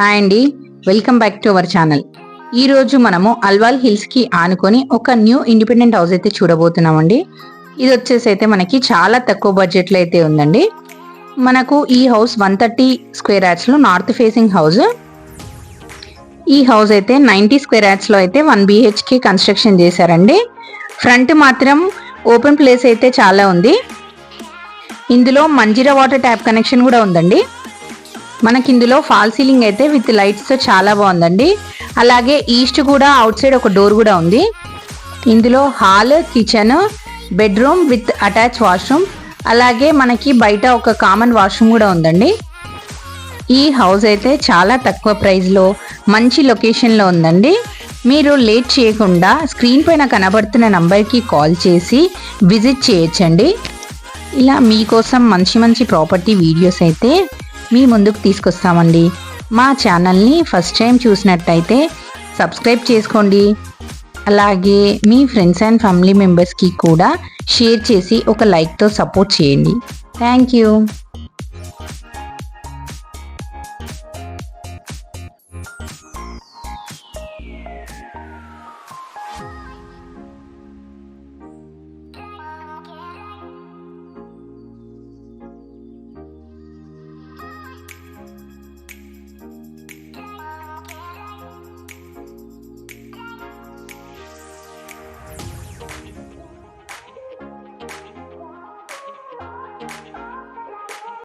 Hi అండి, welcome back to our channel. ఈ రోజు మనము అల్వాల్ హిల్స్ కి ఆనుకొని ఒక న్యూ ఇండిపెండెంట్ హౌస్ అయితే చూడబోతున్నామండి. ఇది వచ్చేసి అయితే మనకి చాలా తక్కువ బడ్జెట్ లో అయితే ఉందండి. మనకు ఈ హౌస్ 130 స్క్వేర్ యార్డ్స్ లో నార్త్ ఫేసింగ్ హౌస్. ఈ హౌస్ అయితే 90 స్క్వేర్ యార్డ్స్ లో అయితే 1 BHK కన్స్ట్రక్షన్ చేశారండి. ఫ్రంట్ మాత్రం ఓపెన్ ప్లేస్ అయితే చాలా ఉంది. ఇందులో మంజీరా వాటర్ ట్యాప్ కనెక్షన్ కూడా ఉందండి. మనకి ఇందులో ఫాల్ సీలింగ్ అయితే విత్ లైట్స్ తో చాలా బాగుందండి. అలాగే ఈస్ట్ కూడా అవుట్ సైడ్ ఒక డోర్ కూడా ఉంది. ఇందులో hall, kitchen, bedroom with attach washroom, అలాగే మనకి బయట ఒక కామన్ వాష్రూమ్ కూడా ఉందండి. ఈ హౌస్ అయితే చాలా తక్కువ ప్రైస్ లో మంచి లొకేషన్ లో ఉందండి. మీరు లేట్ చేయకుండా స్క్రీన్ పైన కనబడుతున్న నంబర్కి కాల్ చేసి విజిట్ చేయొచ్చండి. ఇలా మీకోసం మంచి మంచి ప్రాపర్టీ వీడియోస్ అయితే మీ ముందుకు తీసుకొస్తామండి. మా ఛానల్ని ఫస్ట్ టైం చూసినట్టయితే సబ్స్క్రైబ్ చేసుకోండి. అలాగే మీ ఫ్రెండ్స్ అండ్ ఫ్యామిలీ మెంబర్స్కి కూడా షేర్ చేసి ఒక లైక్తో సపోర్ట్ చేయండి. Thank you.